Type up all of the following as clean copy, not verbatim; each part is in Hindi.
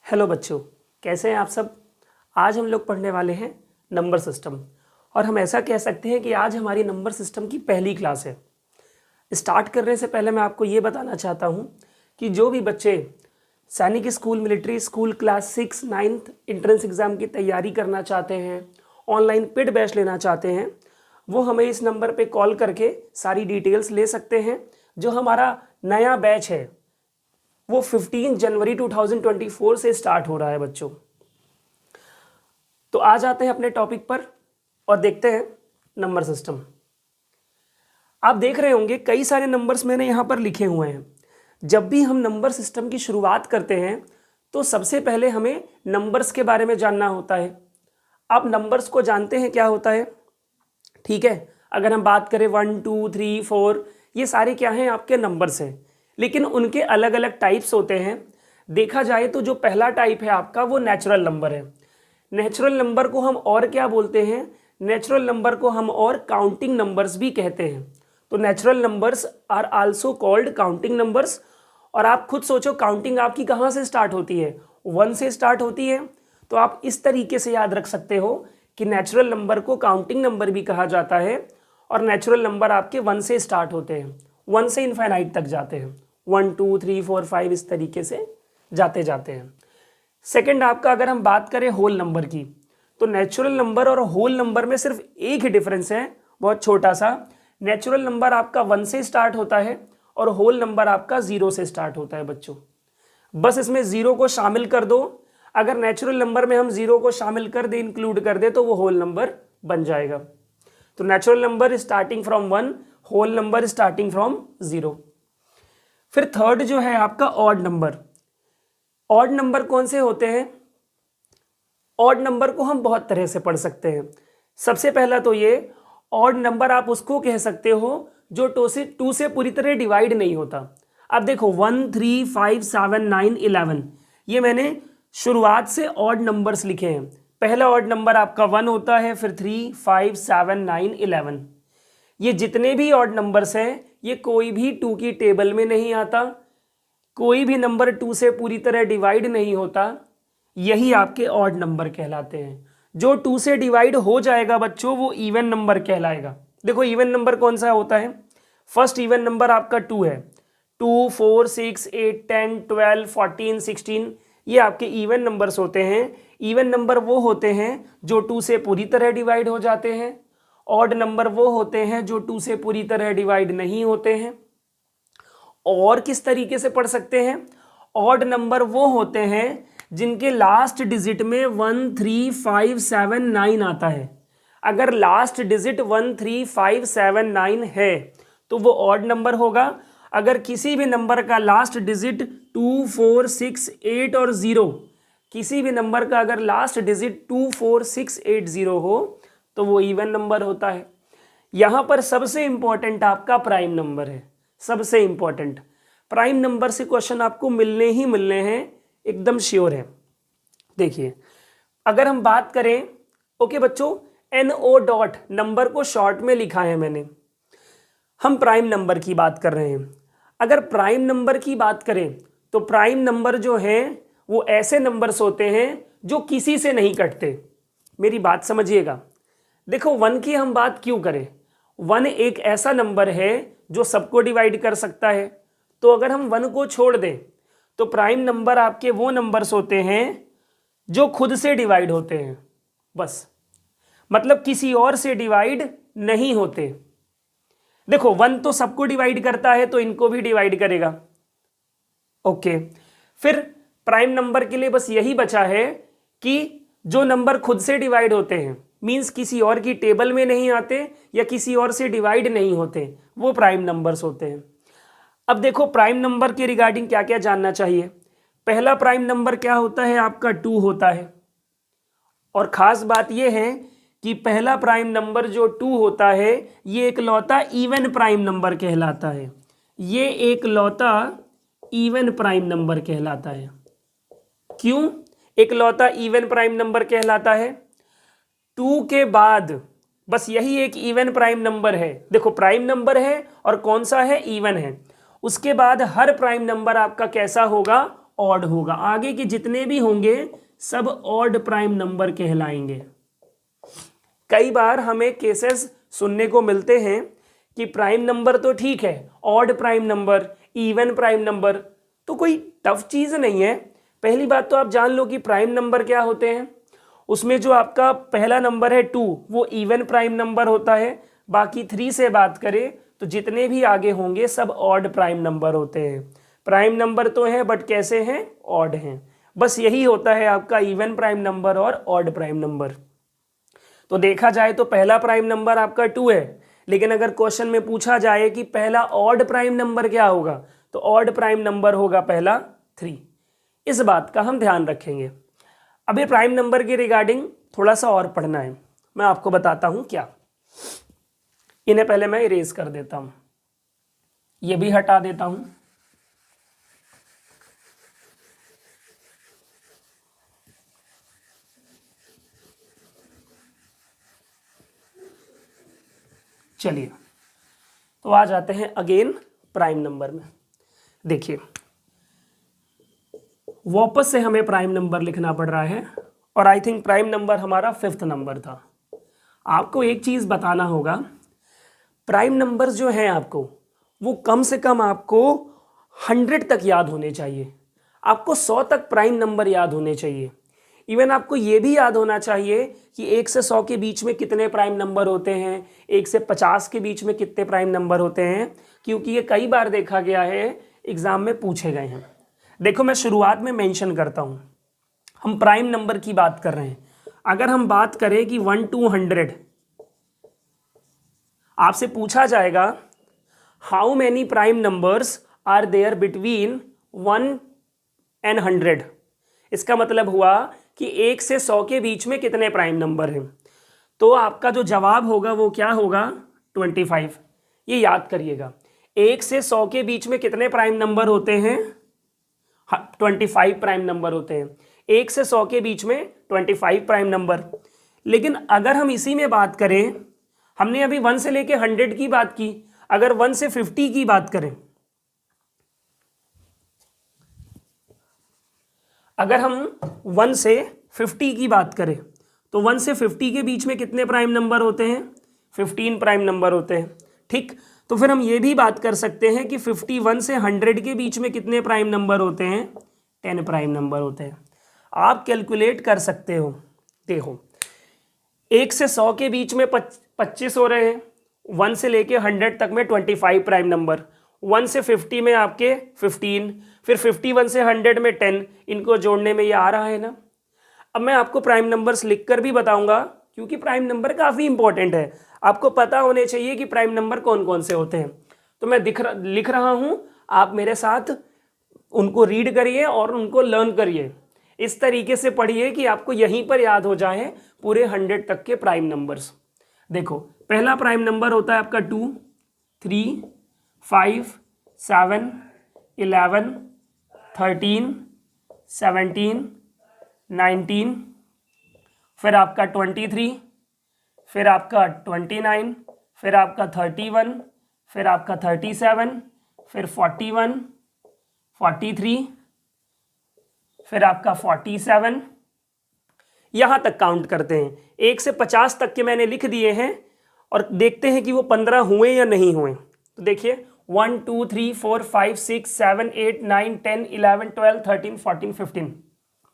हेलो बच्चों, कैसे हैं आप सब। आज हम लोग पढ़ने वाले हैं नंबर सिस्टम। और हम ऐसा कह सकते हैं कि आज हमारी नंबर सिस्टम की पहली क्लास है। स्टार्ट करने से पहले मैं आपको ये बताना चाहता हूँ कि जो भी बच्चे सैनिक school, military school class 6, 9th entrance exam की तैयारी करना चाहते हैं, ऑनलाइन पेड बैच लेना चाहते हैं, वो हमें इस नंबर पे कॉल करके सारी डिटेल्स ले सकते हैं। जो हमारा नया बैच है वो 15 जनवरी 2024 से स्टार्ट हो रहा है बच्चों। तो आ जाते हैं अपने टॉपिक पर और देखते हैं नंबर सिस्टम। आप देख रहे होंगे कई सारे नंबर्स मैंने यहाँ पर लिखे हुए हैं। जब भी हम नंबर सिस्टम की शुरुआत करते हैं तो सबसे पहले हमें नंबर्स के बारे में जानना होता है। आप नंबर्स को जानते हैं क्या होता है, ठीक है। अगर हम बात करें 1, 2, 3, 4, ये सारे क्या हैं, आपके नंबर्स हैं। लेकिन उनके अलग अलग टाइप्स होते हैं। देखा जाए तो जो पहला टाइप है आपका वो नेचुरल नंबर है। नेचुरल नंबर को हम और क्या बोलते हैं, नेचुरल नंबर को हम और काउंटिंग नंबर्स भी कहते हैं। तो natural numbers are also called counting numbers. और आप खुद सोचो, काउंटिंग आपकी कहाँ से स्टार्ट होती है, 1 से स्टार्ट होती है। तो आप इस तरीके से याद रख सकते हो कि नेचुरल नंबर को काउंटिंग नंबर भी कहा जाता है। और नेचुरल नंबर आपके 1 से स्टार्ट होते हैं, 1 से इनफाइनाइट तक जाते हैं, 1, 2, 3, 4, 5 इस तरीके से जाते जाते हैं। सेकंड आपका अगर हम बात करें होल नंबर की, तो नेचुरल नंबर और होल नंबर में सिर्फ एक ही डिफरेंस है, बहुत छोटा सा। नेचुरल नंबर आपका 1 से स्टार्ट होता है और होल नंबर आपका 0 से स्टार्ट होता है बच्चों। बस इसमें 0 को शामिल कर दो। अगर नेचुरल नंबर में हम 0 को शामिल कर दे, इंक्लूड कर दे, तो वो होल नंबर बन जाएगा। तो natural number starting from 1, whole number starting from 0। फिर थर्ड जो है आपका ऑड नंबर। ऑड नंबर कौन से होते हैं? ऑड नंबर को हम बहुत तरह से पढ़ सकते हैं। सबसे पहला तो ये, ऑड नंबर आप उसको कह सकते हो जो 2 से पूरी तरह डिवाइड नहीं होता। अब देखो 1, 3, 5, 7, 9, 11, ये मैंने शुरुआत से ऑड नंबर्स लिखे हैं। पहला ऑड नंबर आपका 1 होता है, फिर 3, 5, 7, 9, 11। ये जितने भी ऑड नंबर्स हैं ये कोई भी 2 की टेबल में नहीं आता, कोई भी नंबर 2 से पूरी तरह डिवाइड नहीं होता। यही आपके ऑड नंबर कहलाते हैं। जो 2 से डिवाइड हो जाएगा बच्चों वो इवन नंबर कहलाएगा। देखो इवन नंबर कौन सा होता है, फर्स्ट इवन नंबर आपका 2 है। 2, 4, 6, 8, 10, 12, 14, 16, ये आपके इवन नंबर्स होते हैं। इवन नंबर वो होते हैं जो 2 से पूरी तरह डिवाइड हो जाते हैं। ऑड नंबर वो होते हैं जो 2 से पूरी तरह डिवाइड नहीं होते हैं। और किस तरीके से पढ़ सकते हैं, ऑड नंबर वो होते हैं जिनके लास्ट डिजिट में 1, 3, 5, 7, 9 आता है। अगर लास्ट डिजिट 1, 3, 5, 7, 9 है तो वो ऑड नंबर होगा। अगर किसी भी नंबर का लास्ट डिजिट 2, 4, 6, 8 और 0, किसी भी नंबर का अगर लास्ट डिजिट 2, 4, 6, 8, 0 हो तो वो इवन नंबर होता है। यहां पर सबसे इंपॉर्टेंट आपका प्राइम नंबर है। सबसे इंपॉर्टेंट प्राइम नंबर से क्वेश्चन आपको मिलने ही मिलने हैं, एकदम श्योर है। देखिए अगर हम बात करें, ओके बच्चों, NO डॉट नंबर को शॉर्ट में लिखा है मैंने। हम प्राइम नंबर की बात कर रहे हैं। अगर प्राइम नंबर की बात करें तो प्राइम नंबर जो है वो ऐसे नंबर्स होते हैं जो किसी से नहीं कटते। मेरी बात समझिएगा। देखो 1 की हम बात क्यों करें, 1 एक ऐसा नंबर है जो सबको डिवाइड कर सकता है। तो अगर हम 1 को छोड़ दें तो प्राइम नंबर आपके वो नंबर्स होते हैं जो खुद से डिवाइड होते हैं, बस, मतलब किसी और से डिवाइड नहीं होते। देखो 1 तो सबको डिवाइड करता है तो इनको भी डिवाइड करेगा, ओके। फिर प्राइम नंबर के लिए बस यही बचा है कि जो नंबर खुद से डिवाइड होते हैं, मींस किसी और की टेबल में नहीं आते या किसी और से डिवाइड नहीं होते, वो प्राइम नंबर्स होते हैं। अब देखो प्राइम नंबर के रिगार्डिंग क्या क्या जानना चाहिए। पहला प्राइम नंबर क्या होता है आपका, 2 होता है। और खास बात यह है कि पहला प्राइम नंबर जो 2 होता है ये एकलौता इवन प्राइम नंबर कहलाता है। ये एकलौता इवन प्राइम नंबर कहलाता है। क्यों एकलौता इवन प्राइम नंबर कहलाता है? 2 के बाद बस यही एक इवन प्राइम नंबर है। देखो प्राइम नंबर है और कौन सा है, इवन है। उसके बाद हर प्राइम नंबर आपका कैसा होगा, ऑड होगा। आगे के जितने भी होंगे सब ऑड प्राइम नंबर कहलाएंगे। कई बार हमें केसेस सुनने को मिलते हैं कि प्राइम नंबर तो ठीक है, odd prime number, even prime number, तो कोई टफ चीज़ नहीं है। पहली बात तो आप जान लो कि प्राइम नंबर क्या होते हैं। उसमें जो आपका पहला नंबर है 2 वो इवन प्राइम नंबर होता है। बाकी 3 से बात करें तो जितने भी आगे होंगे सब ऑड प्राइम नंबर होते हैं। प्राइम नंबर तो हैं बट कैसे हैं, ऑड हैं। बस यही होता है आपका इवन प्राइम नंबर और ऑड प्राइम नंबर। तो देखा जाए तो पहला प्राइम नंबर आपका 2 है, लेकिन अगर क्वेश्चन में पूछा जाए कि पहला ऑड प्राइम नंबर क्या होगा तो ऑड प्राइम नंबर होगा पहला 3। इस बात का हम ध्यान रखेंगे। अभी प्राइम नंबर के रिगार्डिंग थोड़ा सा और पढ़ना है, मैं आपको बताता हूं क्या। इन्हें पहले मैं इरेज कर देता हूं, ये भी हटा देता हूं। चलिए तो आ जाते हैं अगेन प्राइम नंबर में। देखिए वापस से हमें प्राइम नंबर लिखना पड़ रहा है और आई थिंक प्राइम नंबर हमारा 5th नंबर था। आपको एक चीज़ बताना होगा, प्राइम नंबर्स जो हैं आपको वो कम से कम आपको 100 तक याद होने चाहिए। आपको 100 तक प्राइम नंबर याद होने चाहिए। इवन आपको ये भी याद होना चाहिए कि 1 से 100 के बीच में कितने प्राइम नंबर होते हैं, 1 से 50 के बीच में कितने प्राइम नंबर होते हैं, क्योंकि ये कई बार देखा गया है एग्जाम में पूछे गए हैं। देखो मैं शुरुआत में मेंशन करता हूँ, हम प्राइम नंबर की बात कर रहे हैं। अगर हम बात करें कि 1 to 100, आपसे पूछा जाएगा how many prime numbers are there between 1 and 100। इसका मतलब हुआ कि 1 से 100 के बीच में कितने प्राइम नंबर हैं। तो आपका जो जवाब होगा वो क्या होगा, 25। ये याद करिएगा, 1 से 100 के बीच में कितने प्राइम नंबर होते हैं, 25 प्राइम नंबर होते हैं। 1 से 100 के बीच में 25 प्राइम नंबर। लेकिन अगर हम इसी में बात करें, हमने अभी 1 से लेके 100 की बात की, अगर 1 से 50 की बात करें, अगर हम 1 से 50 की बात करें तो 1 से 50 के बीच में कितने प्राइम नंबर होते हैं, 15 प्राइम नंबर होते हैं। ठीक, तो फिर हम ये भी बात कर सकते हैं कि 51 से 100 के बीच में कितने प्राइम नंबर होते हैं, 10 प्राइम नंबर होते हैं। आप कैलकुलेट कर सकते हो। देखो 1 से 100 के बीच में 25 हो रहे हैं, 1 से लेके 100 तक में 25 प्राइम नंबर, 1 से 50 में आपके 15, फिर 51 से 100 में 10, इनको जोड़ने में ये आ रहा है ना। अब मैं आपको प्राइम नंबर्स लिखकर भी बताऊंगा, क्योंकि प्राइम नंबर काफ़ी इंपॉर्टेंट है। आपको पता होने चाहिए कि प्राइम नंबर कौन कौन से होते हैं। तो मैं लिख रहा हूं, आप मेरे साथ उनको रीड करिए और उनको लर्न करिए। इस तरीके से पढ़िए कि आपको यहीं पर याद हो जाए पूरे 100 तक के प्राइम नंबर्स। देखो पहला प्राइम नंबर होता है आपका 2, 3, 5, 7, 11, 13, 17, 19, फिर आपका 23, फिर आपका 29, फिर आपका 31, फिर आपका 37, फिर 41, 43, फिर आपका 47। यहाँ तक काउंट करते हैं। 1 से 50 तक के मैंने लिख दिए हैं और देखते हैं कि वो 15 हुए या नहीं हुए। तो देखिए 1 2 3 4 5 6 7 8 9 10 11 12 13 14 15,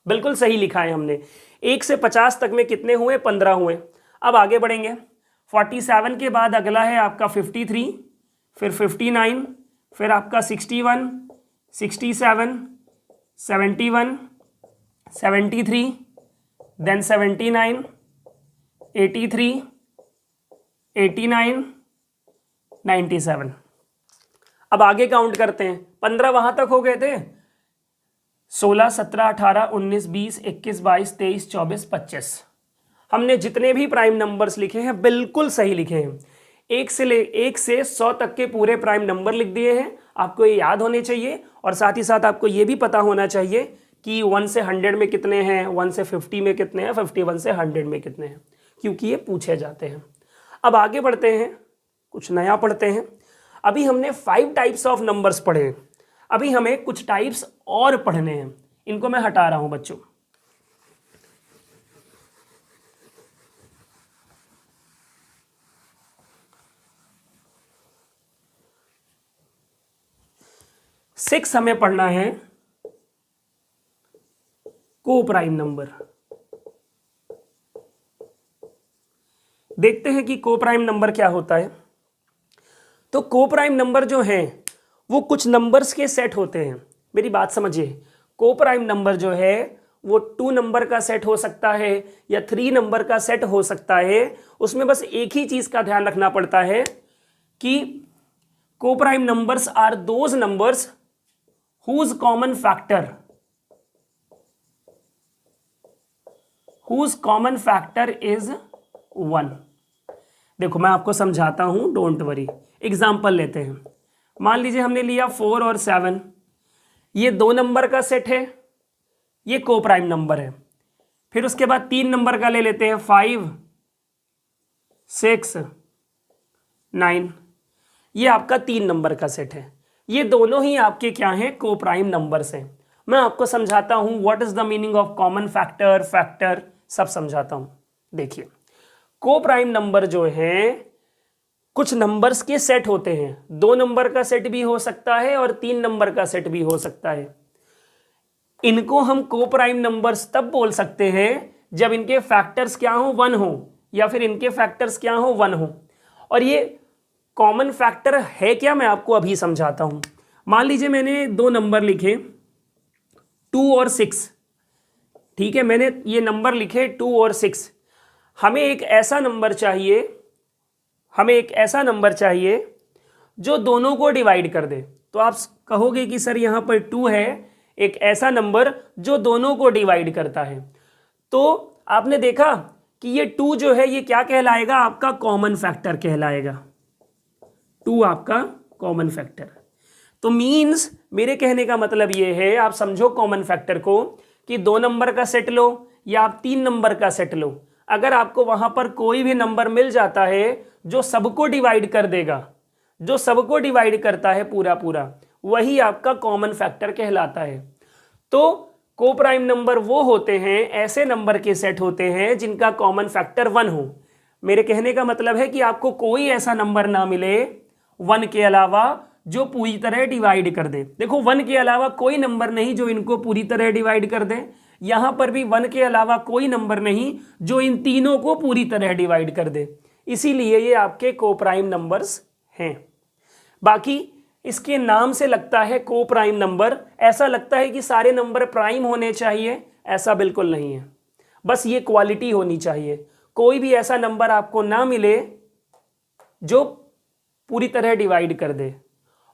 बिल्कुल सही लिखा है हमने। 1 से 50 तक में कितने हुए, 15 हुए। अब आगे बढ़ेंगे, 47 के बाद अगला है आपका 53, फिर 59, फिर आपका 61, 67, 71, 73, देन 79, 83, 89, 97। अब आगे काउंट करते हैं। 15 वहां तक हो गए थे, 16, 17, 18, 19, 20, 21, 22, 23, 24, 25। हमने जितने भी प्राइम नंबर्स लिखे हैं बिल्कुल सही लिखे हैं। 1 से 100 तक के पूरे प्राइम नंबर लिख दिए हैं। आपको ये याद होने चाहिए और साथ ही साथ आपको ये भी पता होना चाहिए कि 1 से 100 में कितने हैं, 1 से 50 में कितने हैं, 51 से 100 में कितने हैं, क्योंकि ये पूछे जाते हैं। अब आगे बढ़ते हैं, कुछ नया पढ़ते हैं। अभी हमने 5 टाइप्स ऑफ नंबर्स पढ़े हैं। अभी हमें कुछ टाइप्स और पढ़ने हैं, इनको मैं हटा रहा हूं बच्चों। सिक्स हमें पढ़ना है को प्राइम नंबर। देखते हैं कि को प्राइम नंबर क्या होता है। तो को प्राइम नंबर जो है वो कुछ नंबर्स के सेट होते हैं। मेरी बात समझिए, को प्राइम नंबर जो है वो 2 नंबर का सेट हो सकता है या 3 नंबर का सेट हो सकता है। उसमें बस एक ही चीज का ध्यान रखना पड़ता है कि को prime numbers are those numbers whose common factor is 1। देखो मैं आपको समझाता हूं, डोंट वरी। एग्जाम्पल लेते हैं। मान लीजिए हमने लिया 4 और 7, ये 2 नंबर का सेट है, ये को प्राइम नंबर है। फिर उसके बाद 3 नंबर का ले लेते हैं, 5, 6, 9, ये आपका 3 नंबर का सेट है। ये दोनों ही आपके क्या हैं, को प्राइम नंबर्स हैं। मैं आपको समझाता हूं what is the meaning of common factor, factor सब समझाता हूं। देखिए, को प्राइम नंबर जो है कुछ नंबर्स के सेट होते हैं। 2 नंबर का सेट भी हो सकता है और 3 नंबर का सेट भी हो सकता है। इनको हम को प्राइम नंबर्स तब बोल सकते हैं जब इनके फैक्टर्स क्या हो, 1 हो, या फिर इनके फैक्टर्स क्या हो, 1 हो। और ये कॉमन फैक्टर है क्या, मैं आपको अभी समझाता हूं। मान लीजिए मैंने 2 नंबर लिखे 2 और 6, ठीक है, मैंने ये नंबर लिखे 2 और 6। हमें एक ऐसा नंबर चाहिए जो दोनों को डिवाइड कर दे। तो आप कहोगे कि सर यहां पर 2 है, एक ऐसा नंबर जो दोनों को डिवाइड करता है। तो आपने देखा कि ये 2 जो है ये क्या कहलाएगा, आपका कॉमन फैक्टर कहलाएगा। 2 आपका कॉमन फैक्टर। तो मीन्स मेरे कहने का मतलब ये है, आप समझो कॉमन फैक्टर को, कि 2 नंबर का सेट लो या आप 3 नंबर का सेट लो, अगर आपको वहां पर कोई भी नंबर मिल जाता है जो सबको डिवाइड कर देगा, जो सबको डिवाइड करता है पूरा पूरा, वही आपका कॉमन फैक्टर कहलाता है। तो को प्राइम नंबर वो होते हैं, ऐसे नंबर के सेट होते हैं जिनका कॉमन फैक्टर 1 हो। मेरे कहने का मतलब है कि आपको कोई ऐसा नंबर ना मिले 1 के अलावा जो पूरी तरह डिवाइड कर दे। देखो 1 के अलावा कोई नंबर नहीं जो इनको पूरी तरह डिवाइड कर दे। यहां पर भी 1 के अलावा कोई नंबर नहीं जो इन तीनों को पूरी तरह डिवाइड कर दे। इसीलिए ये आपके को प्राइम नंबर्स हैं। बाकी इसके नाम से लगता है को प्राइम नंबर, ऐसा लगता है कि सारे नंबर प्राइम होने चाहिए, ऐसा बिल्कुल नहीं है। बस ये क्वालिटी होनी चाहिए, कोई भी ऐसा नंबर आपको ना मिले जो पूरी तरह डिवाइड कर दे,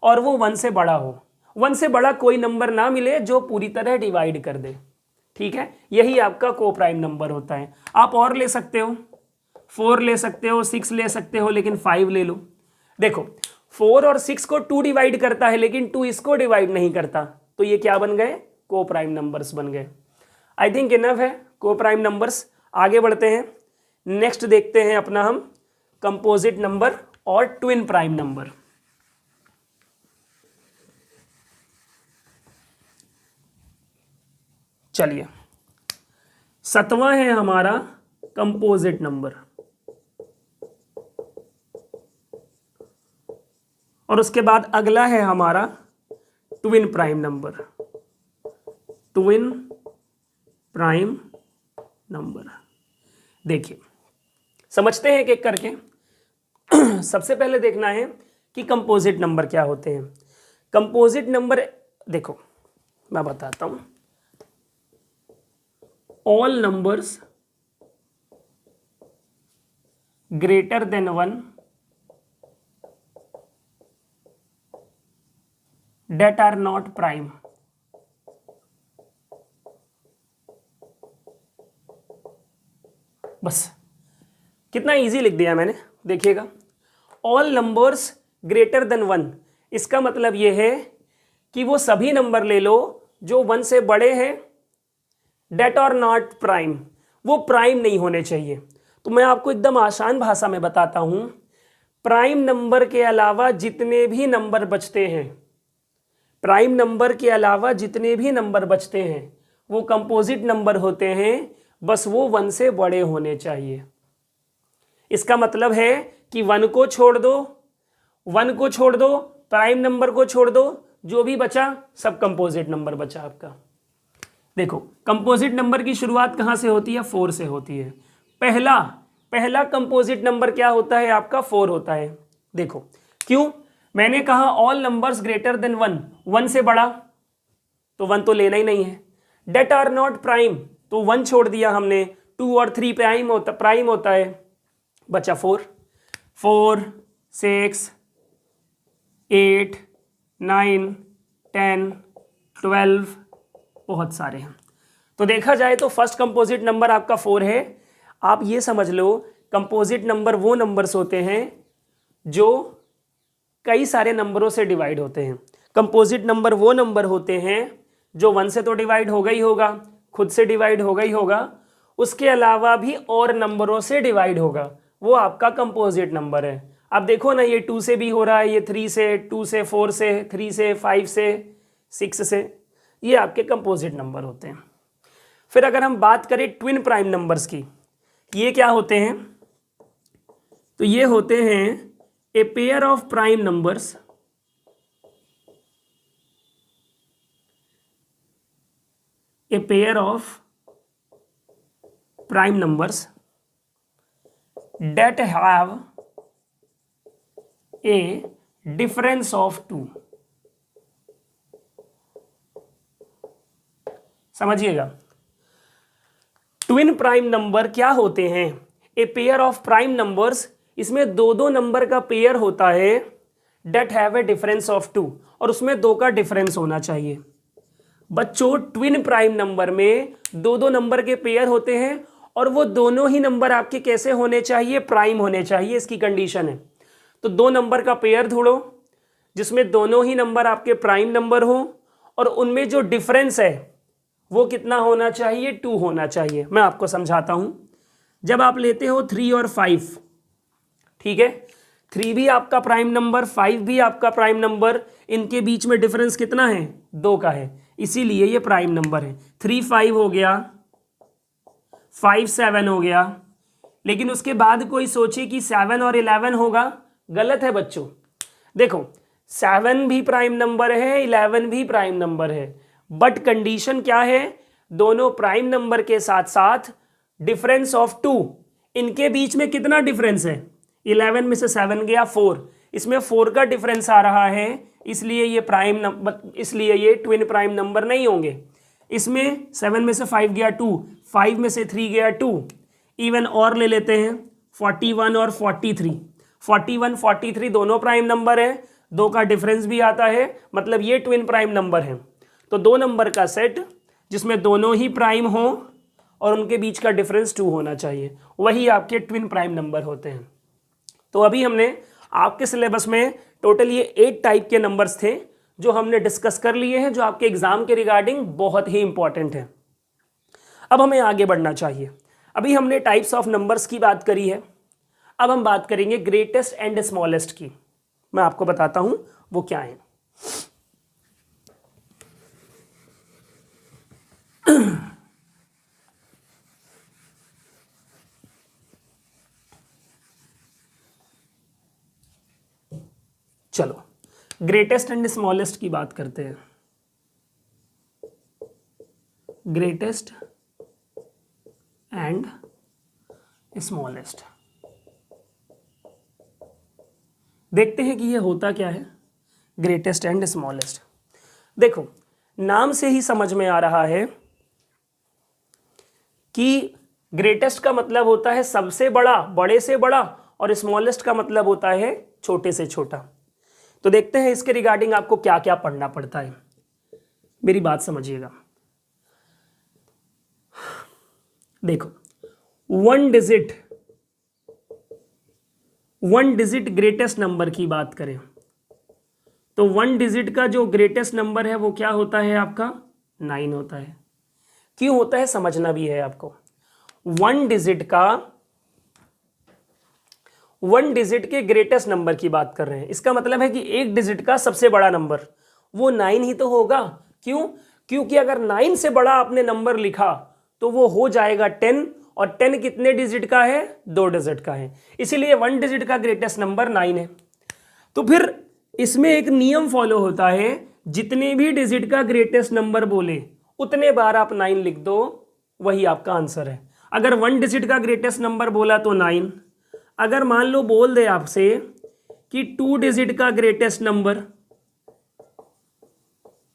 और वो 1 से बड़ा हो। 1 से बड़ा कोई नंबर ना मिले जो पूरी तरह डिवाइड कर दे, ठीक है, यही आपका को प्राइम नंबर होता है। आप और ले सकते हो, 4 ले सकते हो, 6 ले सकते हो, लेकिन 5 ले लो। देखो 4 और 6 को 2 डिवाइड करता है, लेकिन 2 इसको डिवाइड नहीं करता, तो ये क्या बन गए, को प्राइम नंबर्स बन गए। आई थिंक इनफ है को प्राइम नंबर्स। आगे बढ़ते हैं, नेक्स्ट देखते हैं अपना हम कंपोजिट नंबर और ट्विन प्राइम नंबर। चलिए, 7वां है हमारा कंपोजिट नंबर, और उसके बाद अगला है हमारा twin prime number. Twin prime number देखिए, समझते हैं एक एक करके। सबसे पहले देखना है कि कंपोजिट नंबर क्या होते हैं। कंपोजिट नंबर देखो मैं बताता हूं। All numbers greater than 1 that are not prime। बस कितना इजी लिख दिया मैंने, देखिएगा। ऑल नंबर्स ग्रेटर देन 1, इसका मतलब यह है कि वो सभी नंबर ले लो जो 1 से बड़े हैं, डेट और नॉट प्राइम, वो प्राइम नहीं होने चाहिए। तो मैं आपको एकदम आसान भाषा में बताता हूं, प्राइम नंबर के अलावा जितने भी नंबर बचते हैं, प्राइम नंबर के अलावा जितने भी नंबर बचते हैं वो कंपोजिट नंबर होते हैं, बस वो 1 से बड़े होने चाहिए। इसका मतलब है कि 1 को छोड़ दो, 1 को छोड़ दो, प्राइम नंबर को छोड़ दो, जो भी बचा सब कंपोजिट नंबर बचा आपका। देखो कंपोजिट नंबर की शुरुआत कहाँ से होती है? 4 से होती है। पहला कंपोजिट नंबर क्या होता है आपका? 4 होता है। देखो क्यों? मैंने कहा ऑल नंबर्स ग्रेटर देन 1, 1 से बड़ा, तो 1 तो लेना ही नहीं है। डेट आर नॉट प्राइम, तो 1 छोड़ दिया हमने। 2 और 3 प्राइम होता है, बचा 4, 6, 8, 9, 10, 12, बहुत सारे हैं। तो देखा जाए तो फर्स्ट कंपोजिट नंबर आपका 4 है। आप ये समझ लो कंपोजिट नंबर वो नंबर्स होते हैं जो कई सारे नंबरों से डिवाइड होते हैं। कंपोजिट नंबर वो नंबर होते हैं जो 1 से तो डिवाइड होगा ही होगा, खुद से डिवाइड होगा ही होगा, उसके अलावा भी और नंबरों से डिवाइड होगा, वो आपका कंपोजिट नंबर है। अब देखो ना, ये 2 से भी हो रहा है, ये 3 से, 2 से, 4 से, 3 से, 5 से, 6 से, ये आपके कंपोजिट नंबर होते हैं। फिर अगर हम बात करें ट्विन प्राइम नंबर्स की, ये क्या होते हैं? तो ये होते हैं a pair of prime numbers that have a difference of 2। समझिएगा, ट्विन प्राइम नंबर क्या होते हैं? A pair of prime numbers, इसमें दो नंबर का पेयर होता है, that have a difference of 2, और उसमें 2 का डिफरेंस होना चाहिए। बच्चों ट्विन प्राइम नंबर में दो नंबर के पेयर होते हैं और वो दोनों ही नंबर आपके कैसे होने चाहिए? प्राइम होने चाहिए, इसकी कंडीशन है। तो 2 नंबर का पेयर ढूंढो जिसमें दोनों ही नंबर आपके प्राइम नंबर हो और उनमें जो डिफरेंस है वो कितना होना चाहिए? 2 होना चाहिए। मैं आपको समझाता हूं। जब आप लेते हो 3 और 5, ठीक है, 3 भी आपका प्राइम नंबर, 5 भी आपका प्राइम नंबर, इनके बीच में डिफरेंस कितना है? 2 का है, इसीलिए ये प्राइम नंबर है। 3 5 हो गया, 5 7 हो गया। लेकिन उसके बाद कोई सोचे कि 7 और 11 होगा, गलत है बच्चों। देखो 7 भी प्राइम नंबर है, 11 भी प्राइम नंबर है, बट कंडीशन क्या है? दोनों प्राइम नंबर के साथ साथ डिफरेंस ऑफ 2, इनके बीच में कितना डिफरेंस है? 11 में से 7 गया 4, इसमें 4 का डिफरेंस आ रहा है, इसलिए ये प्राइम नंबर, इसलिए ये ट्विन प्राइम नंबर नहीं होंगे। इसमें 7 में से 5 गया 2, 5 में से 3 गया 2, इवन और ले लेते हैं 41 और 43, 41 43 दोनों प्राइम नंबर है, 2 का डिफरेंस भी आता है, मतलब ये ट्विन प्राइम नंबर है। तो 2 नंबर का सेट जिसमें दोनों ही प्राइम हो और उनके बीच का डिफरेंस 2 होना चाहिए, वही आपके ट्विन प्राइम नंबर होते हैं। तो अभी हमने आपके सिलेबस में टोटल ये 8 टाइप के नंबर्स थे जो हमने डिस्कस कर लिए हैं, जो आपके एग्जाम के रिगार्डिंग बहुत ही इंपॉर्टेंट है। अब हमें आगे बढ़ना चाहिए। अभी हमने टाइप्स ऑफ नंबर्स की बात करी है, अब हम बात करेंगे ग्रेटेस्ट एंड स्मॉलेस्ट की। मैं आपको बताता हूं वो क्या है। चलो ग्रेटेस्ट एंड स्मॉलेस्ट की बात करते हैं। ग्रेटेस्ट एंड स्मॉलेस्ट, देखते हैं कि ये होता क्या है ग्रेटेस्ट एंड स्मॉलेस्ट। देखो नाम से ही समझ में आ रहा है कि ग्रेटेस्ट का मतलब होता है सबसे बड़ा, बड़े से बड़ा, और स्मॉलेस्ट का मतलब होता है छोटे से छोटा। तो देखते हैं इसके रिगार्डिंग आपको क्या क्या पढ़ना पड़ता है, मेरी बात समझिएगा। देखो वन डिजिट ग्रेटेस्ट नंबर की बात करें तो 1 डिजिट का जो ग्रेटेस्ट नंबर है वो क्या होता है आपका? 9 होता है। क्यों होता है समझना भी है आपको। 1 डिजिट के ग्रेटेस्ट नंबर की बात कर रहे हैं, इसका मतलब है कि 1 डिजिट का सबसे बड़ा नंबर, वो 9 ही तो होगा। क्यों? क्योंकि अगर 9 से बड़ा आपने नंबर लिखा तो वो हो जाएगा 10, और 10 कितने डिजिट का है? 2 डिजिट का है, इसीलिए 1 डिजिट का ग्रेटेस्ट नंबर 9 है। तो फिर इसमें एक नियम फॉलो होता है, जितने भी डिजिट का ग्रेटेस्ट नंबर बोले उतने बार आप 9 लिख दो, वही आपका आंसर है। अगर 1 डिजिट का ग्रेटेस्ट नंबर बोला तो 9, अगर मान लो बोल दे आपसे कि 2 डिजिट का ग्रेटेस्ट नंबर,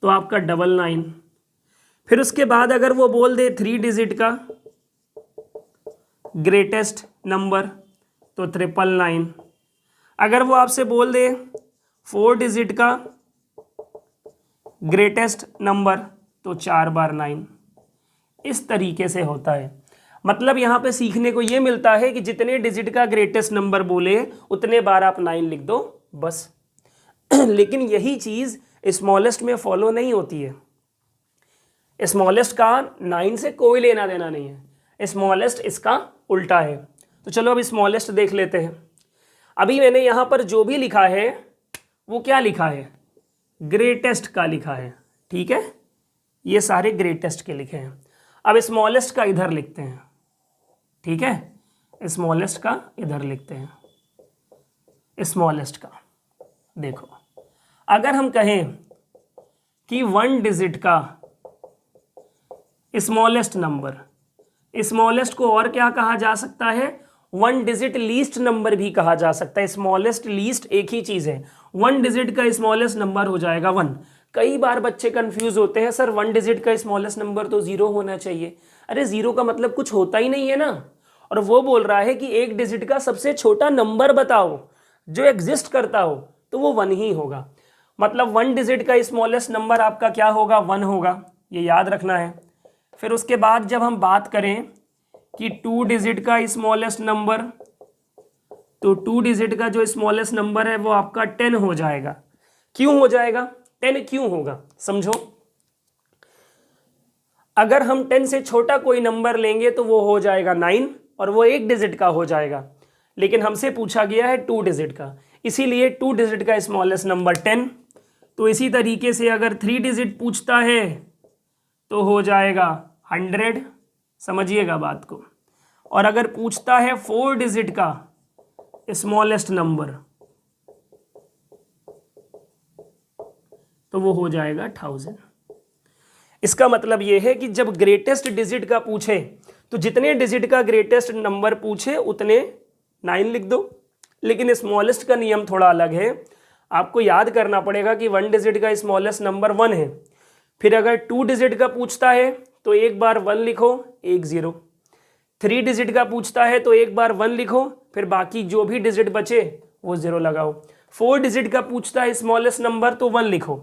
तो आपका 99। फिर उसके बाद अगर वो बोल दे 3 डिजिट का ग्रेटेस्ट नंबर तो 999। अगर वो आपसे बोल दे 4 डिजिट का ग्रेटेस्ट नंबर तो 4 बार 9। इस तरीके से होता है। मतलब यहाँ पे सीखने को ये मिलता है कि जितने डिजिट का ग्रेटेस्ट नंबर बोले उतने बार आप 9 लिख दो बस। लेकिन यही चीज़ स्मॉलेस्ट में फॉलो नहीं होती है। स्मॉलेस्ट का 9 से कोई लेना देना नहीं है, स्मॉलेस्ट इसका उल्टा है। तो चलो अब स्मॉलेस्ट देख लेते हैं। अभी मैंने यहाँ पर जो भी लिखा है वो क्या लिखा है? ग्रेटेस्ट का लिखा है, ठीक है, ये सारे ग्रेटेस्ट के लिखे हैं। अब स्मॉलेस्ट का इधर लिखते हैं, ठीक है, स्मॉलेस्ट का इधर लिखते हैं। स्मॉलेस्ट का देखो, अगर हम कहें कि 1 डिजिट का स्मॉलेस्ट नंबर, स्मॉलेस्ट को और क्या कहा जा सकता है? 1 डिजिट लीस्ट नंबर भी कहा जा सकता है। स्मॉलेस्ट लीस्ट एक ही चीज़ है। 1 डिजिट का स्मॉलेस्ट नंबर हो जाएगा 1। कई बार बच्चे कंफ्यूज होते हैं, सर 1 डिजिट का स्मॉलेस्ट नंबर तो 0 होना चाहिए। अरे 0 का मतलब कुछ होता ही नहीं है ना। और वो बोल रहा है कि 1 डिजिट का सबसे छोटा नंबर बताओ जो एग्जिस्ट करता हो, तो वो 1 ही होगा। मतलब 1 डिजिट का स्मॉलेस्ट नंबर आपका क्या होगा? 1 होगा, ये याद रखना है। फिर उसके बाद जब हम बात करें कि 2 डिजिट का स्मॉलेस्ट नंबर, तो 2 डिजिट का जो स्मॉलेस्ट नंबर है वो आपका 10 हो जाएगा। क्यों हो जाएगा? 10 क्यों होगा समझो। अगर हम 10 से छोटा कोई नंबर लेंगे तो वो हो जाएगा 9 और वो 1 डिजिट का हो जाएगा। लेकिन हमसे पूछा गया है 2 डिजिट का, इसीलिए 2 डिजिट का स्मॉलेस्ट नंबर 10। तो इसी तरीके से अगर 3 डिजिट पूछता है तो हो जाएगा 100, समझिएगा बात को। और अगर पूछता है 4 डिजिट का स्मॉलेस्ट नंबर तो वो हो जाएगा 1000। इसका मतलब ये है कि जब ग्रेटेस्ट डिजिट का पूछे तो जितने डिजिट का ग्रेटेस्ट नंबर पूछे उतने 9 लिख दो। लेकिन स्मॉलेस्ट का नियम थोड़ा अलग है। आपको याद करना पड़ेगा कि 1 डिजिट का स्मॉलेस्ट नंबर 1 है। फिर अगर 2 डिजिट का पूछता है तो एक बार 1 लिखो, 1 0। 3 डिजिट का पूछता है तो एक बार 1 लिखो, फिर बाकी जो भी डिजिट बचे वो 0 लगाओ। 4 डिजिट का पूछता है स्मॉलेस्ट नंबर तो 1 लिखो।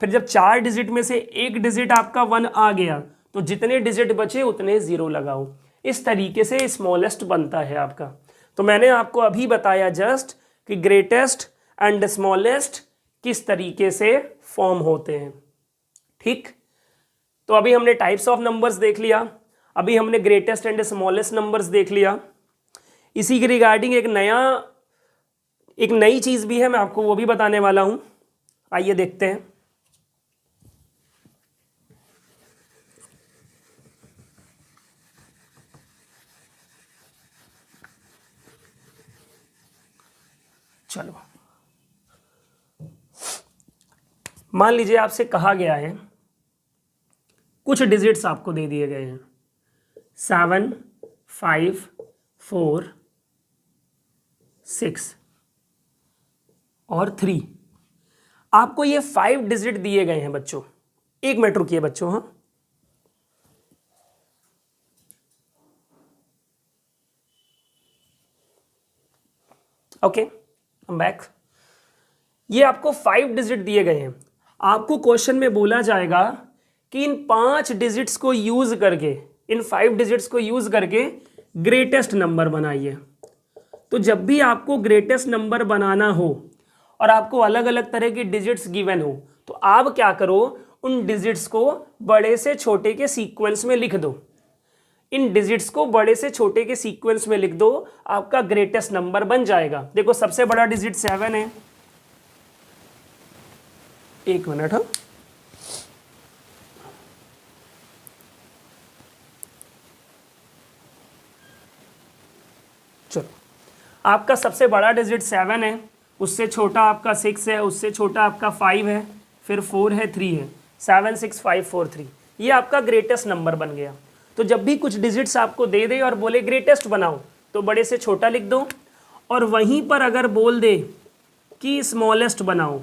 फिर जब 4 डिजिट में से एक डिजिट आपका 1 आ गया तो जितने डिजिट बचे उतने 0 लगाओ। इस तरीके से स्मॉलेस्ट बनता है आपका। तो मैंने आपको अभी बताया जस्ट कि ग्रेटेस्ट एंड स्मॉलेस्ट किस तरीके से फॉर्म होते हैं, ठीक। तो अभी हमने टाइप्स ऑफ नंबर्स देख लिया, अभी हमने ग्रेटेस्ट एंड स्मॉलेस्ट नंबर्स देख लिया। इसी के रिगार्डिंग एक नई चीज़ भी है, मैं आपको वो भी बताने वाला हूँ। आइए देखते हैं। चलो, मान लीजिए आपसे कहा गया है, कुछ डिजिट्स आपको दे दिए गए हैं 7 5 4 6 और 3। आपको ये 5 डिजिट दिए गए हैं बच्चों। एक मिनट रुकिए बच्चों, हाँ ओके, I'm बैक। ये आपको 5 डिजिट दिए गए हैं। आपको क्वेश्चन में बोला जाएगा कि इन 5 डिजिट्स को यूज करके, इन 5 डिजिट्स को यूज करके ग्रेटेस्ट नंबर बनाइए। तो जब भी आपको ग्रेटेस्ट नंबर बनाना हो और आपको अलग अलग तरह की डिजिट्स गिवन हो, तो आप क्या करो, उन डिजिट्स को बड़े से छोटे के सीक्वेंस में लिख दो। इन डिजिट्स को बड़े से छोटे के सीक्वेंस में लिख दो, आपका ग्रेटेस्ट नंबर बन जाएगा। देखो सबसे बड़ा डिजिट 7 है, एक मिनट। हाँ, चलो, आपका सबसे बड़ा डिजिट 7 है, उससे छोटा आपका 6 है, उससे छोटा आपका 5 है, फिर 4 है, 3 है, 7 6 5 4 3, ये आपका ग्रेटेस्ट नंबर बन गया। तो जब भी कुछ डिजिट्स आपको दे दे और बोले ग्रेटेस्ट बनाओ, तो बड़े से छोटा लिख दो, और वहीं पर अगर बोल दे कि स्मॉलेस्ट बनाओ,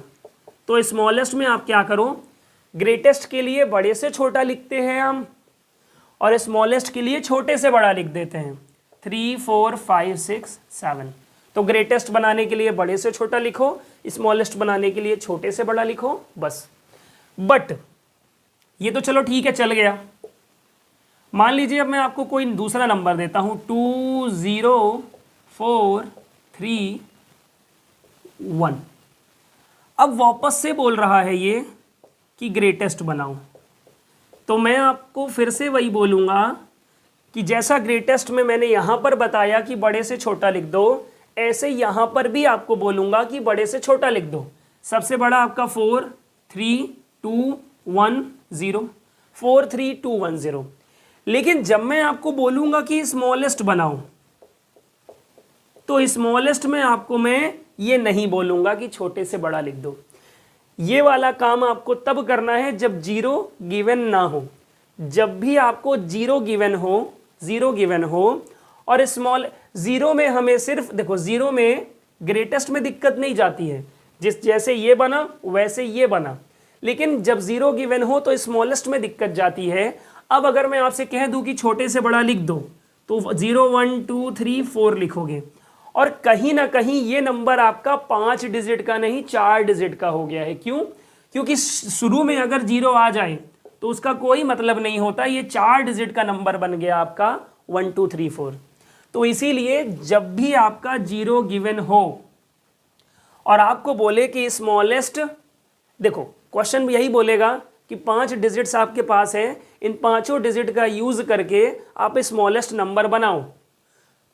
तो स्मॉलेस्ट में आप क्या करो, ग्रेटेस्ट के लिए बड़े से छोटा लिखते हैं हम, और स्मॉलेस्ट के लिए छोटे से बड़ा लिख देते हैं, 3 4 5 6 7। तो ग्रेटेस्ट बनाने के लिए बड़े से छोटा लिखो, स्मॉलेस्ट बनाने के लिए छोटे से बड़ा लिखो, बस। बट ये तो चलो ठीक है, चल गया। मान लीजिए अब मैं आपको कोई दूसरा नंबर देता हूं, 2 0 4 3 1। अब वापस से बोल रहा है ये कि ग्रेटेस्ट बनाओ, तो मैं आपको फिर से वही बोलूँगा कि जैसा ग्रेटेस्ट में मैंने यहाँ पर बताया कि बड़े से छोटा लिख दो, ऐसे यहाँ पर भी आपको बोलूँगा कि बड़े से छोटा लिख दो। सबसे बड़ा आपका 4 3 2 1 0, 4 3 2 1 0। लेकिन जब मैं आपको बोलूँगा कि स्मॉलेस्ट बनाओ, तो स्मॉलेस्ट में आपको मैं ये नहीं बोलूँगा कि छोटे से बड़ा लिख दो। ये वाला काम आपको तब करना है जब जीरो गिवन ना हो। जब भी आपको जीरो गिवन हो और स्मॉल जीरो में हमें सिर्फ देखो, जीरो में ग्रेटेस्ट में दिक्कत नहीं जाती है, जैसे ये बना वैसे ये बना, लेकिन जब जीरो गिवन हो तो स्मॉलेस्ट में दिक्कत जाती है। अब अगर मैं आपसे कह दूं कि छोटे से बड़ा लिख दो, तो 0 1 2 3 4 लिखोगे, और कहीं ना कहीं ये नंबर आपका 5 डिजिट का नहीं 4 डिजिट का हो गया है। क्यों? क्योंकि शुरू में अगर 0 आ जाए तो उसका कोई मतलब नहीं होता, ये 4 डिजिट का नंबर बन गया आपका 1 2 3 4। तो इसीलिए जब भी आपका 0 गिवन हो और आपको बोले कि स्मॉलेस्ट, देखो क्वेश्चन भी यही बोलेगा कि 5 डिजिट्स आपके पास हैं, इन पांचों डिजिट का यूज करके आप स्मॉलेस्ट नंबर बनाओ,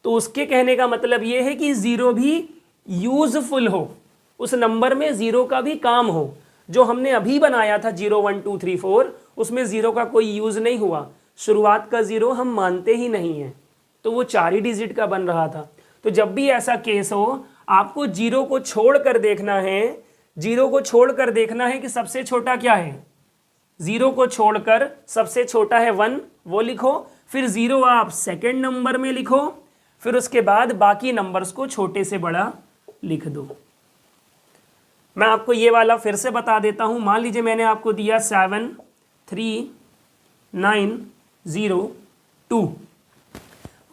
तो उसके कहने का मतलब ये है कि 0 भी यूजफुल हो, उस नंबर में 0 का भी काम हो। जो हमने अभी बनाया था 0 1 2 3 4, उसमें 0 का कोई यूज नहीं हुआ, शुरुआत का 0 हम मानते ही नहीं हैं, तो वो 4 ही डिजिट का बन रहा था। तो जब भी ऐसा केस हो, आपको 0 को छोड़ कर देखना है, 0 को छोड़कर देखना है कि सबसे छोटा क्या है। 0 को छोड़कर सबसे छोटा है 1, वो लिखो, फिर 0 आप सेकेंड नंबर में लिखो, फिर उसके बाद बाकी नंबर्स को छोटे से बड़ा लिख दो। मैं आपको ये वाला फिर से बता देता हूं। मान लीजिए मैंने आपको दिया 7 3 9 0 2।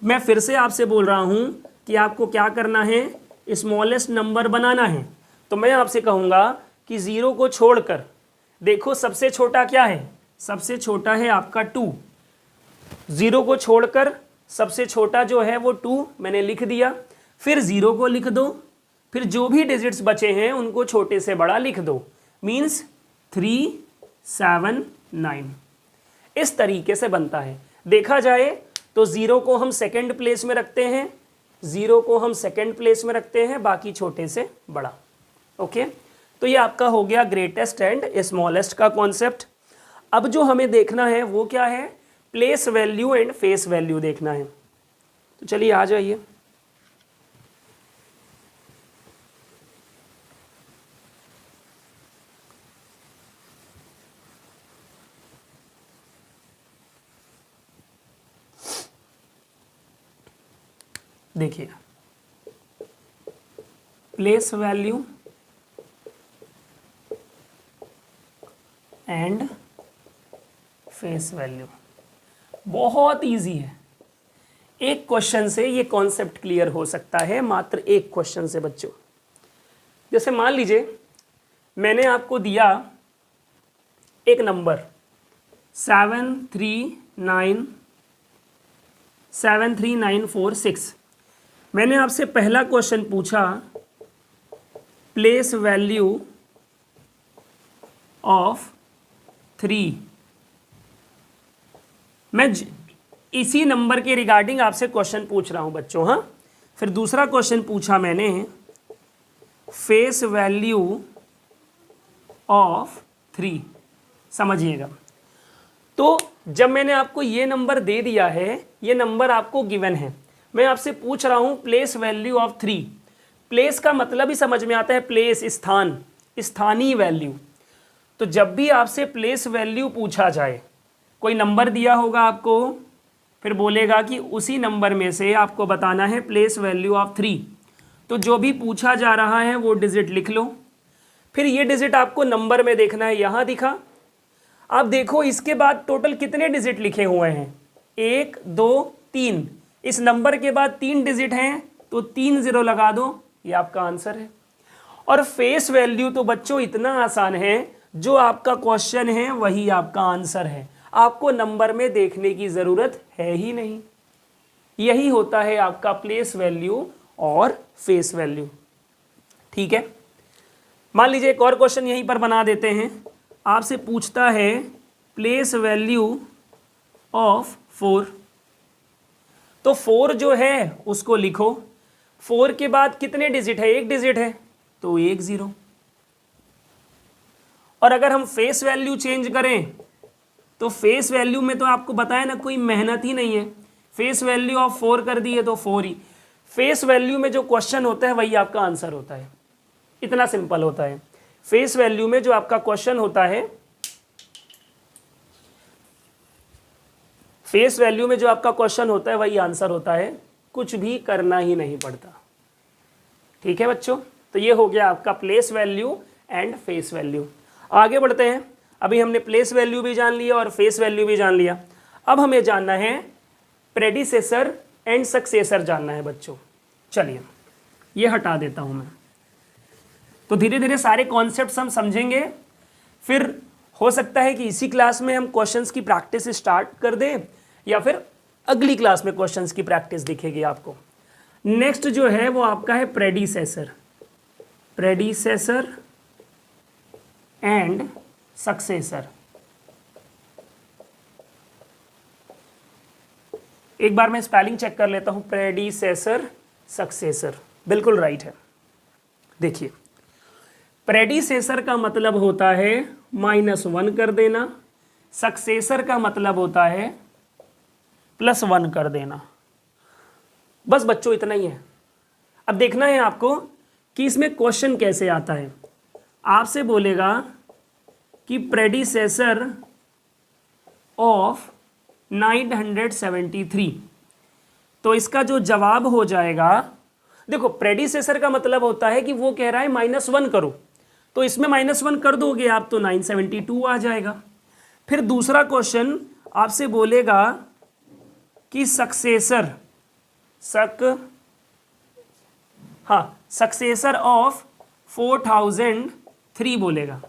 मैं फिर से आपसे बोल रहा हूं कि आपको क्या करना है, स्मॉलेस्ट नंबर बनाना है। तो मैं आपसे कहूंगा कि 0 को छोड़कर देखो सबसे छोटा क्या है, सबसे छोटा है आपका 2। 0 को छोड़कर सबसे छोटा जो है वो 2 मैंने लिख दिया, फिर 0 को लिख दो, फिर जो भी डिजिट्स बचे हैं उनको छोटे से बड़ा लिख दो, मीन्स 3 7 9। इस तरीके से बनता है। देखा जाए तो 0 को हम सेकंड प्लेस में रखते हैं, 0 को हम सेकंड प्लेस में रखते हैं, बाकी छोटे से बड़ा। ओके, तो ये आपका हो गया ग्रेटेस्ट एंड स्मॉलेस्ट का कॉन्सेप्ट। अब जो हमें देखना है वो क्या है, place value and face value देखना है। तो चलिए आ जाइए। देखिए, place value and face value बहुत इजी है। एक क्वेश्चन से ये कॉन्सेप्ट क्लियर हो सकता है, मात्र एक क्वेश्चन से बच्चों। जैसे मान लीजिए मैंने आपको दिया एक नंबर 73946। मैंने आपसे पहला क्वेश्चन पूछा प्लेस वैल्यू ऑफ 3। मैं इसी नंबर के रिगार्डिंग आपसे क्वेश्चन पूछ रहा हूं बच्चों। हाँ, फिर दूसरा क्वेश्चन पूछा मैंने फेस वैल्यू ऑफ 3। समझिएगा, तो जब मैंने आपको ये नंबर दे दिया है, ये नंबर आपको गिवन है, मैं आपसे पूछ रहा हूँ प्लेस वैल्यू ऑफ 3। प्लेस का मतलब ही समझ में आता है, प्लेस स्थान, स्थानीय वैल्यू। तो जब भी आपसे प्लेस वैल्यू पूछा जाए, कोई नंबर दिया होगा आपको, फिर बोलेगा कि उसी नंबर में से आपको बताना है प्लेस वैल्यू ऑफ 3। तो जो भी पूछा जा रहा है वो डिजिट लिख लो, फिर ये डिजिट आपको नंबर में देखना है, यहाँ दिखा। अब देखो इसके बाद टोटल कितने डिजिट लिखे हुए हैं, 1 2 3। इस नंबर के बाद 3 डिजिट हैं, तो 3 0 लगा दो, ये आपका आंसर है। और फेस वैल्यू तो बच्चों इतना आसान है, जो आपका क्वेश्चन है वही आपका आंसर है, आपको नंबर में देखने की ज़रूरत है ही नहीं। यही होता है आपका प्लेस वैल्यू और फेस वैल्यू। ठीक है, मान लीजिए एक और क्वेश्चन यहीं पर बना देते हैं। आपसे पूछता है प्लेस वैल्यू ऑफ 4। तो 4 जो है उसको लिखो, 4 के बाद कितने डिजिट है, 1 डिजिट है, तो 1 0। और अगर हम फेस वैल्यू चेंज करें, तो फेस वैल्यू में तो आपको बताया ना, कोई मेहनत ही नहीं है। फेस वैल्यू ऑफ 4 कर दी है तो 4 ही। फेस वैल्यू में जो क्वेश्चन होता है वही आपका आंसर होता है, इतना सिंपल होता है। फेस वैल्यू में जो आपका क्वेश्चन होता है, फेस वैल्यू में जो आपका क्वेश्चन होता है वही आंसर होता है, कुछ भी करना ही नहीं पड़ता। ठीक है बच्चों, तो ये हो गया आपका place value and face value. आगे बढ़ते हैं, अभी हमने प्लेस वैल्यू भी जान लिया और फेस वैल्यू भी जान लिया। अब हमें जानना है प्रेडिसेसर एंड सक्सेसर जानना है बच्चों। चलिए ये हटा देता हूं मैं, तो धीरे धीरे सारे कॉन्सेप्ट्स हम समझेंगे। फिर हो सकता है कि इसी क्लास में हम क्वेश्चंस की प्रैक्टिस स्टार्ट कर दें, या फिर अगली क्लास में क्वेश्चंस की प्रैक्टिस दिखेगी आपको। नेक्स्ट जो है वो आपका है प्रेडिसेसर, प्रेडिसेसर एंड सक्सेसर। एक बार मैं स्पेलिंग चेक कर लेता हूं, प्रेडिसेसर सक्सेसर, बिल्कुल राइट है। देखिए प्रेडिसेसर का मतलब होता है -1 कर देना, सक्सेसर का मतलब होता है +1 कर देना। बस बच्चों इतना ही है। अब देखना है आपको कि इसमें क्वेश्चन कैसे आता है। आपसे बोलेगा कि प्रेडिसेसर ऑफ 973, तो इसका जो जवाब हो जाएगा, देखो प्रेडिसेसर का मतलब होता है कि वो कह रहा है -1 करो, तो इसमें -1 कर दोगे आप तो 972 आ जाएगा। फिर दूसरा क्वेश्चन आपसे बोलेगा कि सक्सेसर सक्सेसर ऑफ 4003 बोलेगा।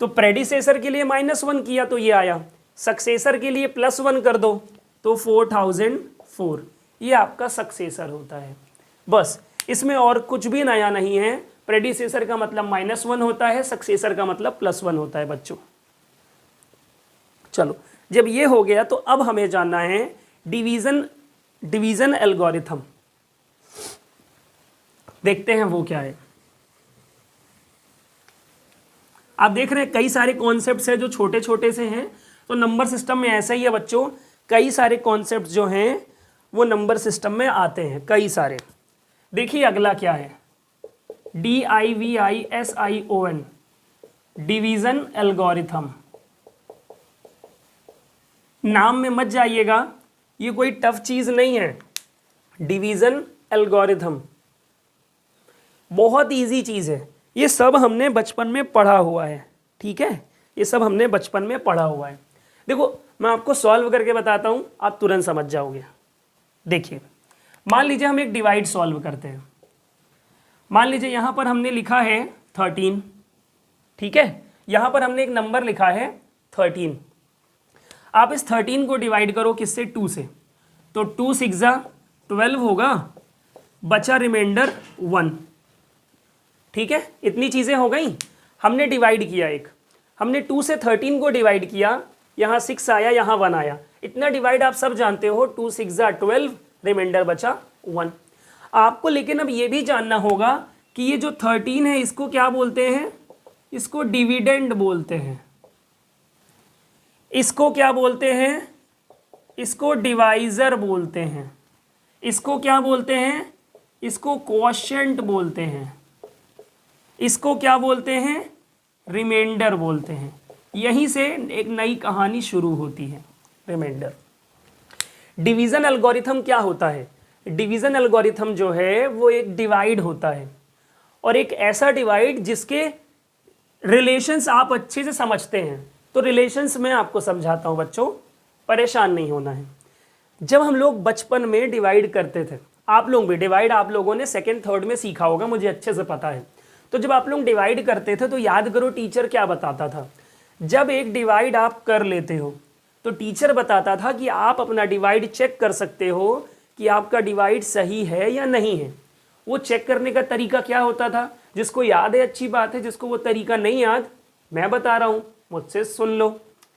तो प्रेडिसेसर के लिए -1 किया तो ये आया, सक्सेसर के लिए +1 कर दो तो 4004, ये आपका सक्सेसर होता है। बस इसमें और कुछ भी नया नहीं है। प्रेडिसेसर का मतलब -1 होता है, सक्सेसर का मतलब +1 होता है बच्चों। चलो जब ये हो गया तो अब हमें जानना है डिवीजन एल्गोरिथम। देखते हैं वो क्या है। आप देख रहे हैं कई सारे कॉन्सेप्ट्स हैं जो छोटे छोटे से हैं, तो नंबर सिस्टम में ऐसा ही है बच्चों, कई सारे कॉन्सेप्ट्स जो हैं वो नंबर सिस्टम में आते हैं, कई सारे। देखिए अगला क्या है, DIVISION, डिवीजन एल्गोरिथम। नाम में मत जाइएगा, ये कोई टफ चीज नहीं है। डिवीजन एल्गोरिथम बहुत इजी चीज है, ये सब हमने बचपन में पढ़ा हुआ है। ठीक है, ये सब हमने बचपन में पढ़ा हुआ है। देखो मैं आपको सॉल्व करके बताता हूं, आप तुरंत समझ जाओगे। देखिए मान लीजिए हम एक डिवाइड सॉल्व करते हैं। मान लीजिए यहां पर हमने लिखा है 13, ठीक है, यहां पर हमने एक नंबर लिखा है 13। आप इस 13 को डिवाइड करो किससे, 2 से, तो 2 6 12 होगा, बचा रिमाइंडर 1। ठीक है, इतनी चीजें हो गई। हमने डिवाइड किया, एक हमने 2 से 13 को डिवाइड किया, यहाँ 6 आया, यहाँ 1 आया। इतना डिवाइड आप सब जानते हो, 2 6 12, रिमाइंडर बचा 1। आपको लेकिन अब ये भी जानना होगा कि ये जो 13 है इसको क्या बोलते हैं, इसको डिविडेंड बोलते हैं। इसको क्या बोलते हैं? इसको डिवाइजर बोलते हैं। इसको क्या बोलते हैं? इसको क्वोशिएंट बोलते हैं। इसको क्या बोलते हैं? रिमाइंडर बोलते हैं। यहीं से एक नई कहानी शुरू होती है, रिमाइंडर। डिवीजन एल्गोरिथम क्या होता है? डिवीजन एल्गोरिथम जो है वो एक डिवाइड होता है, और एक ऐसा डिवाइड जिसके रिलेशंस आप अच्छे से समझते हैं। तो रिलेशंस मैं आपको समझाता हूँ बच्चों, परेशान नहीं होना है। जब हम लोग बचपन में डिवाइड करते थे, आप लोग भी डिवाइड आप लोगों ने सेकंड थर्ड में सीखा होगा, मुझे अच्छे से पता है। तो जब आप लोग डिवाइड करते थे तो याद करो टीचर क्या बताता था। जब एक डिवाइड आप कर लेते हो तो टीचर बताता था कि आप अपना डिवाइड चेक कर सकते हो कि आपका डिवाइड सही है या नहीं है। वो चेक करने का तरीका क्या होता था? जिसको याद है अच्छी बात है, जिसको वो तरीका नहीं याद, मैं बता रहा हूँ, मुझसे सुन लो।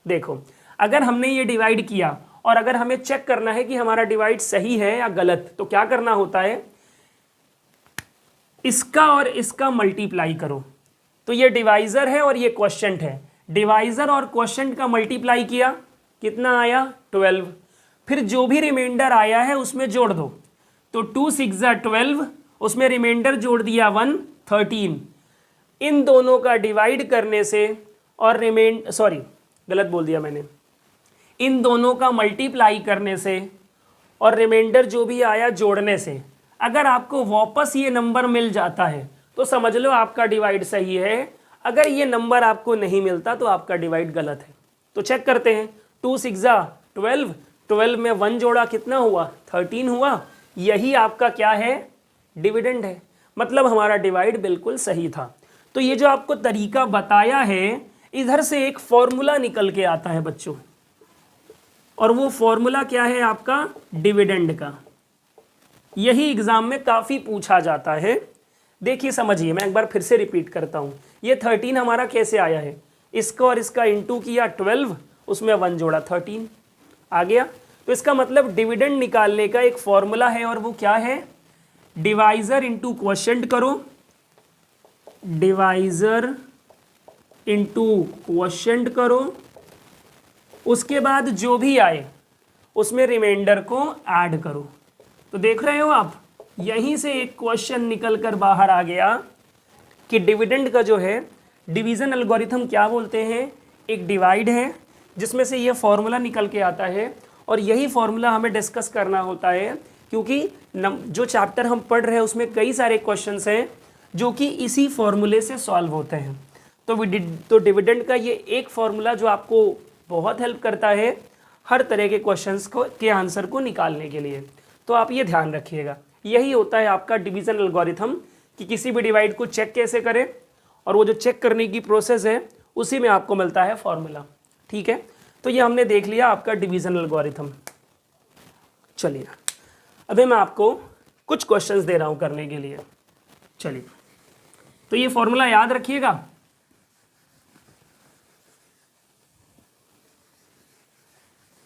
देखो, अगर हमने ये डिवाइड किया और अगर हमें चेक करना है कि हमारा डिवाइड सही है या गलत, तो क्या करना होता है? इसका और इसका मल्टीप्लाई करो। तो ये डिवाइजर है और ये क्वोशिएंट है। डिवाइजर और क्वोशिएंट का मल्टीप्लाई किया, कितना आया? 12। फिर जो भी रिमाइंडर आया है उसमें जोड़ दो। तो 2 6 12, उसमें रिमाइंडर जोड़ दिया 1, 13। इन दोनों का डिवाइड करने से और गलत बोल दिया मैंने। इन दोनों का मल्टीप्लाई करने से और रिमाइंडर जो भी आया जोड़ने से अगर आपको वापस ये नंबर मिल जाता है तो समझ लो आपका डिवाइड सही है। अगर ये नंबर आपको नहीं मिलता तो आपका डिवाइड गलत है। तो चेक करते हैं। 2 6 12, 12 में 1 जोड़ा कितना हुआ? 13 हुआ। यही आपका क्या है? डिविडेंड है। मतलब हमारा डिवाइड बिल्कुल सही था। तो ये जो आपको तरीका बताया है, इधर से एक फॉर्मूला निकल के आता है बच्चों, और वो फॉर्मूला क्या है आपका? डिविडेंड का। यही एग्जाम में काफ़ी पूछा जाता है। देखिए समझिए, मैं एक बार फिर से रिपीट करता हूँ। ये 13 हमारा कैसे आया है? इसका और इसका इंटू किया 12, उसमें 1 जोड़ा 13 आ गया। तो इसका मतलब डिविडेंड निकालने का एक फॉर्मूला है, और वो क्या है? डिवाइजर इंटू क्वोशिएंट करो, डिवाइजर इंटू क्वोशिएंट करो, उसके बाद जो भी आए उसमें रिमाइंडर को ऐड करो। तो देख रहे हो आप, यहीं से एक क्वेश्चन निकल कर बाहर आ गया कि डिविडेंड का जो है डिवीज़न एल्गोरिथम क्या बोलते हैं? एक डिवाइड है जिसमें से ये फॉर्मूला निकल के आता है, और यही फॉर्मूला हमें डिस्कस करना होता है, क्योंकि जो चैप्टर हम पढ़ रहे हैं उसमें कई सारे क्वेश्चंस हैं जो कि इसी फॉर्मूले से सॉल्व होते हैं। तो डिविडेंड का ये एक फॉर्मूला जो आपको बहुत हेल्प करता है हर तरह के क्वेश्चंस के आंसर को निकालने के लिए। तो आप ये ध्यान रखिएगा, यही होता है आपका डिवीज़न एल्गोरिथम, कि किसी भी डिवाइड को चेक कैसे करें, और वो जो चेक करने की प्रोसेस है उसी में आपको मिलता है फॉर्मूला। ठीक है, तो ये हमने देख लिया आपका डिवीज़न एल्गोरिथम। चलिए, अभी मैं आपको कुछ क्वेश्चंस दे रहा हूँ करने के लिए। चलिए, तो ये फॉर्मूला याद रखिएगा।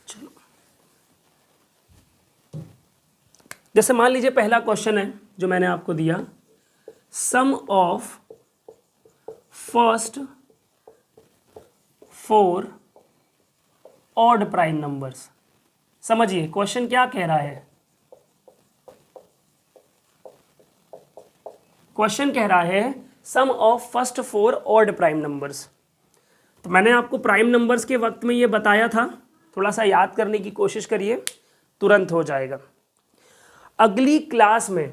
चलो, जैसे मान लीजिए पहला क्वेश्चन है जो मैंने आपको दिया, sum of first 4 odd prime numbers. समझिए क्वेश्चन क्या कह रहा है। क्वेश्चन कह रहा है sum of first 4 odd prime numbers. तो मैंने आपको प्राइम नंबर्स के वक्त में ये बताया था, थोड़ा सा याद करने की कोशिश करिए, तुरंत हो जाएगा। अगली क्लास में,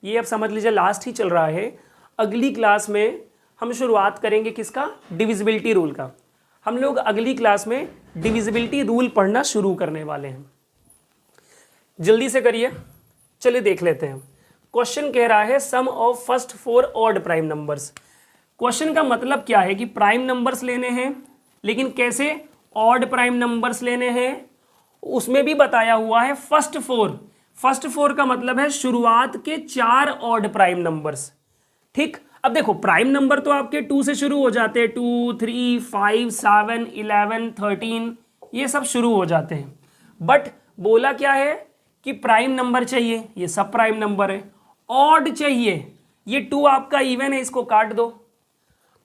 ये अब समझ लीजिए लास्ट ही चल रहा है, अगली क्लास में हम शुरुआत करेंगे किसका? डिविजिबिलिटी रूल का। हम लोग अगली क्लास में डिविजिबिलिटी रूल पढ़ना शुरू करने वाले हैं। जल्दी से करिए, चलिए देख लेते हैं। क्वेश्चन कह रहा है sum of first 4 odd prime numbers. Question का मतलब क्या है कि प्राइम नंबर्स लेने हैं, लेकिन कैसे? ऑड प्राइम नंबर्स लेने हैं। उसमें भी बताया हुआ है फर्स्ट 4। फर्स्ट 4 का मतलब है शुरुआत के 4 ऑड प्राइम नंबर्स। ठीक, अब देखो प्राइम नंबर तो आपके 2 से शुरू हो जाते हैं, 2 3 5 7 11 13, ये सब शुरू हो जाते हैं। बट बोला क्या है कि प्राइम नंबर चाहिए, ये सब प्राइम नंबर है। ऑड चाहिए, ये 2 आपका इवन है, इसको काट दो।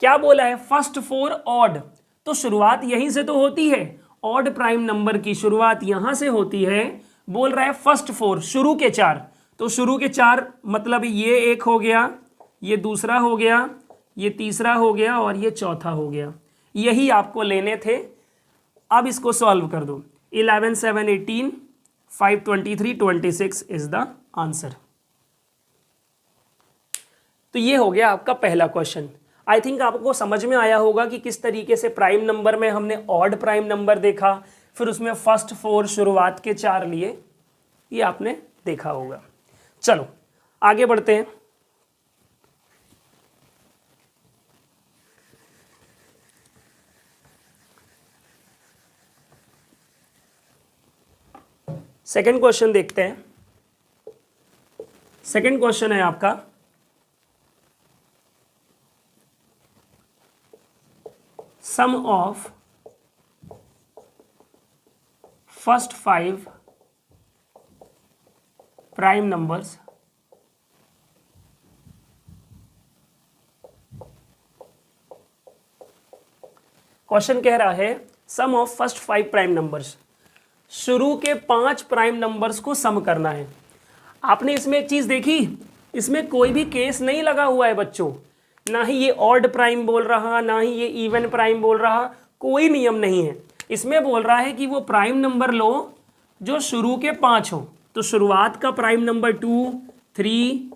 क्या बोला है, फर्स्ट 4 ऑड, तो शुरुआत यहीं से तो होती है, ऑड प्राइम नंबर की शुरुआत यहां से होती है। बोल रहा है फर्स्ट 4, शुरू के 4, तो शुरू के 4 मतलब ये एक हो गया, ये दूसरा हो गया, ये तीसरा हो गया और ये चौथा हो गया। यही आपको लेने थे। अब इसको सॉल्व कर दो। 11 7 18, 5 23, 26 इज द आंसर। तो ये हो गया आपका पहला क्वेश्चन। आई थिंक आपको समझ में आया होगा कि किस तरीके से प्राइम नंबर में हमने ऑड प्राइम नंबर देखा, फिर उसमें फर्स्ट 4 शुरुआत के 4 लिए, ये आपने देखा होगा। चलो आगे बढ़ते हैं। सेकंड क्वेश्चन देखते हैं। सेकंड क्वेश्चन है आपका, sum of first 5 prime numbers question कह रहा है sum of first 5 prime numbers, शुरू के 5 प्राइम नंबर्स को सम करना है। आपने इसमें एक चीज देखी, इसमें कोई भी केस नहीं लगा हुआ है बच्चों, ना ही ये ऑड प्राइम बोल रहा, ना ही ये इवन प्राइम बोल रहा, कोई नियम नहीं है। इसमें बोल रहा है कि वो प्राइम नंबर लो जो शुरू के 5 हो। तो शुरुआत का प्राइम नंबर 2, 3,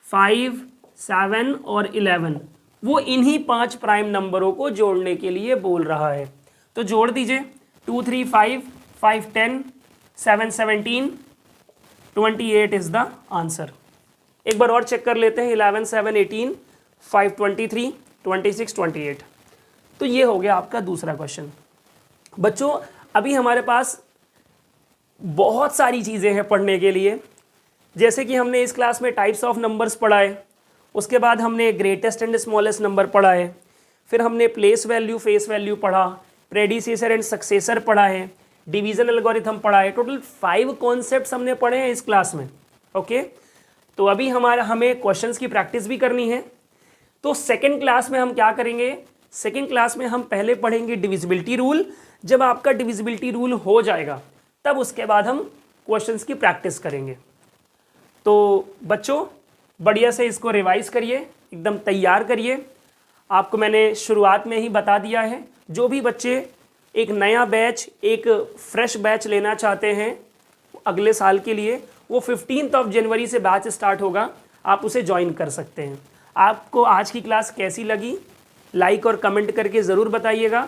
5, 7 और 11, वो इन्हीं 5 प्राइम नंबरों को जोड़ने के लिए बोल रहा है। तो जोड़ दीजिए, 2 3 5, 5 10, 7 17, 28 इज द आंसर। एक बार और चेक कर लेते हैं, 11 7 18, 5 23, 26 28। तो ये हो गया आपका दूसरा क्वेश्चन। बच्चों अभी हमारे पास बहुत सारी चीज़ें हैं पढ़ने के लिए, जैसे कि हमने इस क्लास में टाइप्स ऑफ नंबर्स पढ़ा है, उसके बाद हमने ग्रेटेस्ट एंड स्मॉलेस्ट नंबर पढ़ा है, फिर हमने प्लेस वैल्यू फेस वैल्यू पढ़ा, प्रेडिसेसर एंड सक्सेसर पढ़ा है, डिवीजन एल्गोरिथम पढ़ा है। टोटल 5 कॉन्सेप्ट्स हमने पढ़े हैं इस क्लास में। ओके, तो अभी हमें क्वेश्चंस की प्रैक्टिस भी करनी है। तो सेकंड क्लास में हम क्या करेंगे, सेकंड क्लास में हम पहले पढ़ेंगे डिविजिबिलिटी रूल। जब आपका डिविजिबिलिटी रूल हो जाएगा तब उसके बाद हम क्वेश्चंस की प्रैक्टिस करेंगे। तो बच्चों बढ़िया से इसको रिवाइज करिए, एकदम तैयार करिए। आपको मैंने शुरुआत में ही बता दिया है, जो भी बच्चे एक नया बैच, एक फ्रेश बैच लेना चाहते हैं अगले साल के लिए, वो 15 जनवरी से बैच स्टार्ट होगा, आप उसे ज्वाइन कर सकते हैं। आपको आज की क्लास कैसी लगी, लाइक और कमेंट करके ज़रूर बताइएगा।